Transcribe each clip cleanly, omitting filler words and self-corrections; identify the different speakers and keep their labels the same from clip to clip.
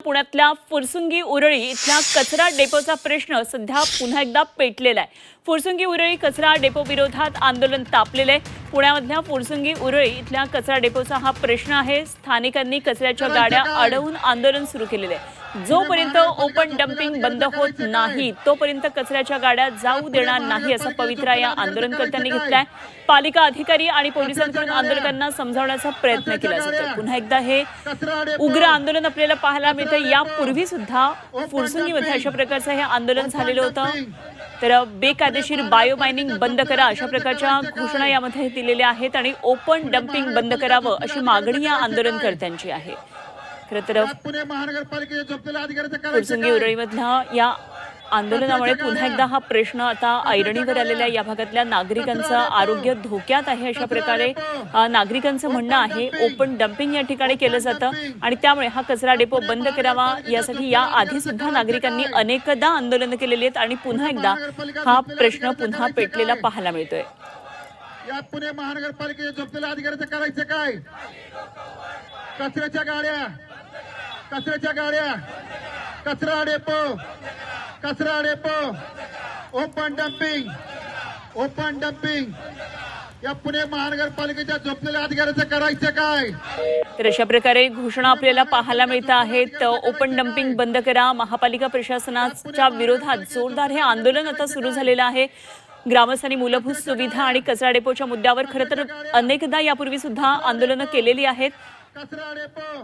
Speaker 1: पुण्यातल्या फुरसुंगी उरळी इथल्या कचरा डेपोचा प्रश्न सध्या पुन्हा एकदा पेटलेला आहे। फुरसुंगी उरळी कचरा डेपो विरोधात आंदोलन तापलेले आहे। पुण्यामधल्या फुरसुंगी उरळी इथल्या कचरा डेपोचा हा प्रश्न आहे। स्थानिकांनी कचऱ्याच्या गाड्या अडवून आंदोलन सुरू केलेले आहे। जोपर्यंत ओपन डंपिंग बंद होत नाही तोपर्यंत कचऱ्याच्या गाड्या जाऊ देणार नाही असा पवित्रा या आंदोलनकर्त्यांनी घेतलाय। पालिका अधिकारी आणि पोलिसांकडून आंदोलकांना समजावण्याचा प्रयत्न केला जातोय। पुन्हा एकदा हे उग्र आंदोलन आपल्याला पाहायला मिळतं। यापूर्वी सुद्धा फुरसुंगीमध्ये अशा प्रकारचं हे आंदोलन झालेलं होतं। तर बेकायदेशीर बायो मायनिंग बंद करा अशा प्रकारच्या घोषणा यामध्ये दिलेल्या आहेत आणि ओपन डंपिंग बंद करावं अशी मागणी या आंदोलनकर्त्यांची आहे। खरं तर फुरसुंगी उरळीमधल्या या आंदोलनामुळे पुन्हा एकदा हा प्रश्न आता ऐरणीवर आलेल्या या भागातल्या नागरिकांचं आरोग्य धोक्यात आहे अशा प्रकारे नागरिकांचं म्हणणं आहे। ओपन डंपिंग या ठिकाणी केलं जातं आणि त्यामुळे हा कचरा डेपो बंद करावा यासाठी या आधी सुद्धा नागरिकांनी अनेकदा आंदोलन केलेली आहेत आणि पुन्हा एकदा हा प्रश्न पुन्हा पेटलेला पाहायला मिळतोय।
Speaker 2: या पुणे महानगरपालिकेच्या जबाबदार अधिकाऱ्याचं करायचं काय? कचऱ्याच्या गाड्या कचरा डेपो ओपन डंपिंग या पुणे महानगरपालिकेच्या जबाबदार अधिकाऱ्याचं करायचं काय?
Speaker 1: तर अशा प्रकारे घोषणा आपल्याला पाहायला मिळत आहेत। ओपन डंपिंग बंद करा। महापालिका प्रशासनाच्या विरोधात जोरदार हे आंदोलन आता सुरू झालेलं आहे। ग्रामस्थांनी मूलभूत सुविधा आणि कचरा डेपोच्या मुद्द्यावर खरं तर अनेकदा यापूर्वी सुद्धा आंदोलनं केलेली आहेत,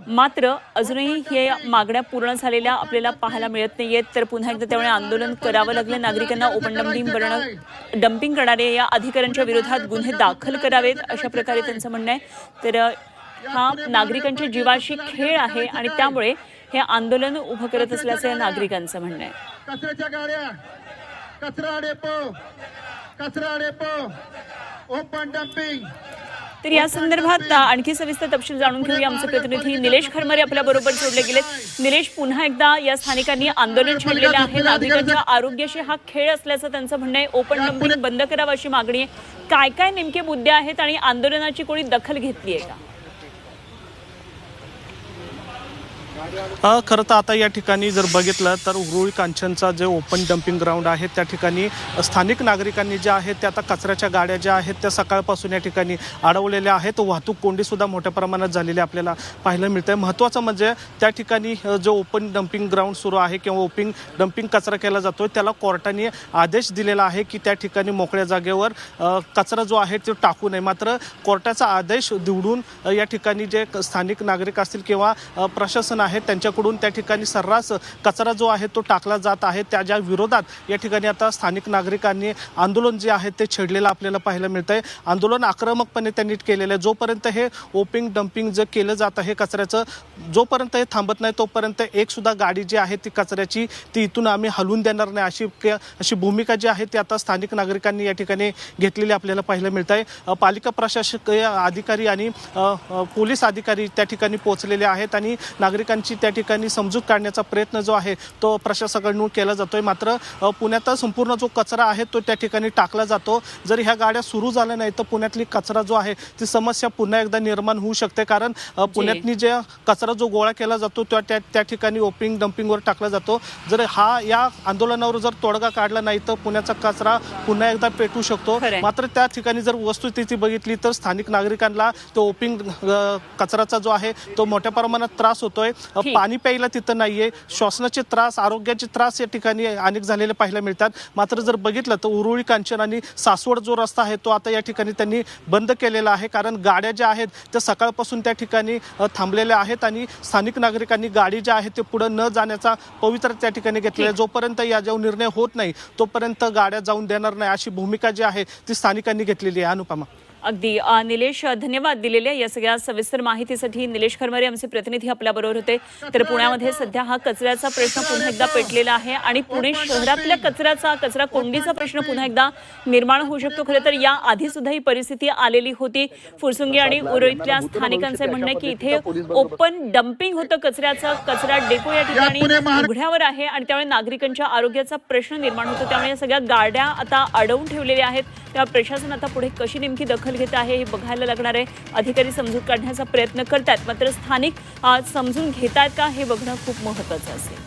Speaker 1: मात्र अजूनही हे मागण्या पूर्ण झालेल्या आपल्याला पाहायला मिळत नाहीयेत। तर पुन्हा एकदा त्यामुळे आंदोलन करावं लागलं नागरिकांना। ओपन डंपिंग करणारे या अधिकाऱ्यांच्या विरोधात गुन्हे दाखल करावेत अशा प्रकारे त्यांचं म्हणणं आहे। तर हा नागरिकांच्या जीवाशी खेळ आहे आणि त्यामुळे हे आंदोलन उभं करत असल्याचं या नागरिकांचं म्हणणं आहे।
Speaker 2: कचऱ्याच्या गाड्या कचरा डेपो ओपन डंपिंग।
Speaker 1: तर या संदर्भात आणखी सविस्तर तपशील जाणून घेऊया। आमचे प्रतिनिधी निलेश खरमरे आपल्या बरोबर जोडले गेलेत। निलेश, पुन्हा एकदा या स्थानिकांनी आंदोलन छेडलेलं आहे। नागरिकांच्या आरोग्याशी हा खेळ असल्याचं त्यांचं म्हणणं आहे। ओपन डंपिंग बंद करावं अशी मागणी आहे। काय काय नेमके मुद्दे आहेत आणि आंदोलनाची कोणी दखल घेतली आहे का?
Speaker 3: खरं तर आता या ठिकाणी जर बघितलं तर उरुळी कांचनचा जे ओपन डंपिंग ग्राउंड आहे त्या ठिकाणी स्थानिक नागरिकांनी जे आहेत त्या आता कचऱ्याच्या गाड्या ज्या आहेत त्या सकाळपासून या ठिकाणी अडवलेल्या आहेत। वाहतूक कोंडीसुद्धा मोठ्या प्रमाणात झालेली आपल्याला पाहायला मिळते। महत्त्वाचं म्हणजे त्या ठिकाणी जो ओपन डंपिंग ग्राउंड सुरू आहे किंवा ओपन डंपिंग कचरा केला जातो त्याला कोर्टाने आदेश दिलेला आहे की त्या ठिकाणी मोकळ्या जागेवर कचरा जो आहे तो टाकू नये। मात्र कोर्टाचा आदेश निवडून या ठिकाणी जे स्थानिक नागरिक असतील किंवा प्रशासन आहे त्यांच्याकडून त्या ठिकाणी सर्रास कचरा जो आहे तो टाकला जात आहे। त्याच्या विरोधात या ठिकाणी आता स्थानिक नागरिकांनी आंदोलन जे आहे ते छेडलेलं आपल्याला पाहायला मिळतंय। आंदोलन आक्रमकपणे त्यांनी केलेलं आहे। जोपर्यंत हे ओपन डंपिंग जे केलं जात आहे कचऱ्याचं, जोपर्यंत हे थांबत नाही तोपर्यंत एक सुद्धा गाडी जी आहे ती कचऱ्याची ती इथून आम्ही हलवून देणार नाही अशी भूमिका जी आहे ती आता स्थानिक नागरिकांनी या ठिकाणी घेतलेली आपल्याला पाहायला मिळत आहे। पालिका प्रशासकीय अधिकारी आणि पोलीस अधिकारी त्या ठिकाणी पोहोचलेले आहेत आणि नागरिकांची त्या ठिकाणी समजूत काढण्याचा प्रयत्न जो आहे तो प्रशासनाकडून केला जातोय। मात्र पुण्यात संपूर्ण जो कचरा आहे तो त्या ठिकाणी टाकला जातो। जर ह्या गाड्या सुरू झाल्या नाही तर पुण्यातली कचरा जो आहे ती समस्या पुन्हा एकदा निर्माण होऊ शकते। कारण पुण्यातनी जे कचरा जो गोळा केला जातो त्या ठिकाणी ओपन डंपिंगवर टाकला जातो। जर या आंदोलनावर जर तोडगा काढला नाही तर पुण्याचा कचरा पुन्हा एकदा पेटू शकतो। मात्र त्या ठिकाणी जर वस्तुस्थिती बघितली तर स्थानिक नागरिकांना तो ओपन कचराचा जो आहे तो मोठ्या प्रमाणात त्रास होतोय। पाणी प्यायला तिथं नाहीये, श्वासनाचे त्रास, आरोग्याचे त्रास या ठिकाणी अनेक झालेले पाहायला मिळतात। मात्र जर बघितलं तर उरुळी कांचन आणि सासवड जो रस्ता आहे तो आता या ठिकाणी त्यांनी बंद केलेला आहे। कारण गाड्या ज्या आहेत त्या सकाळपासून त्या ठिकाणी थांबलेल्या आहेत आणि स्थानिक नागरिकांनी गाडी ज्या आहेत ते पुढे न जाण्याचा पवित्र त्या ठिकाणी घेतलेला आहे। जोपर्यंत याच्यावर निर्णय होत नाही तोपर्यंत गाड्या जाऊन देणार नाही अशी भूमिका जी आहे ती स्थानिकांनी घेतलेली आहे। अनुपमा,
Speaker 1: अगदी निलेश, धन्यवाद दिलेल्या या सगळ्या सविस्तर माहितीसाठी। निलेश खरमरे आमचे प्रतिनिधी आपल्या बरोबर होते। तर पुण्यामध्ये सध्या हा कचऱ्याचा प्रश्न पुन्हा एकदा पेटलेला आहे आणि पुणे शहरातल्या कचरा कोंडीचा प्रश्न पुन्हा एकदा निर्माण होऊ शकतो। खरं तर या आधी सुद्धा ही परिस्थिती आलेली होती। फुरसुंगी आणि उरळीतल्या स्थानिकांचे म्हणणे की इथे ओपन डंपिंग होतं कचऱ्याचं, कचरा डेपो या ठिकाणी उघड्यावर आहे आणि त्यामुळे नागरिकांच्या आरोग्याचा प्रश्न निर्माण होतो। त्यामुळे या सगळ्या गाड्या आता अडवून ठेवलेल्या आहेत। तेव्हा प्रशासन आता पुढे कशी नेमकी दखल घेत आहे हे बघायला लागणार आहे. अधिकारी समजूत काढण्याचा प्रयत्न करतात, मात्र स्थानिक समजून घेतात का हे बघणं खूप महत्त्वाचं असेल.